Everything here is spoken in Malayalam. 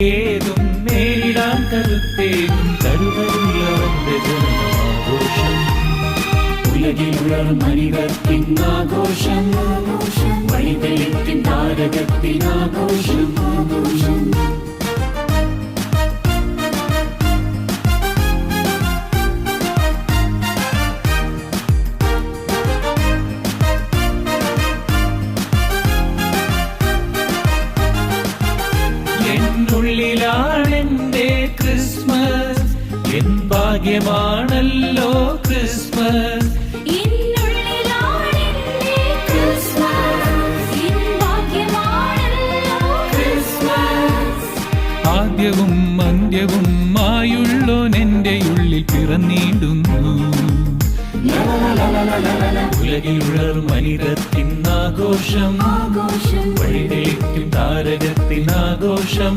ഏതും നേരിടാൻ കരുത്തേകും കരുതലുള്ളവന്റെ ജനമാഘോഷം. ഉലകിലുള്ളർ മനിതത്തിനാഘോഷം, വഴിതെളിത്തിൻ താരകത്തിനാഘോഷം. എന്നുള്ളിലാണെന്റെ ക്രിസ്മസ്, എൻ ഭാഗ്യമാണല്ലോ ക്രിസ്മസ്. ആദ്യവും അന്ത്യവും ആയുള്ളോനെന്റെ ഉള്ളിൽ പിറന്നിടുന്നു. ഉലകിലുള്ളർ മനിതത്തിനാഘോഷം, വഴിതെളിക്കും താരകത്തിനാഘോഷം.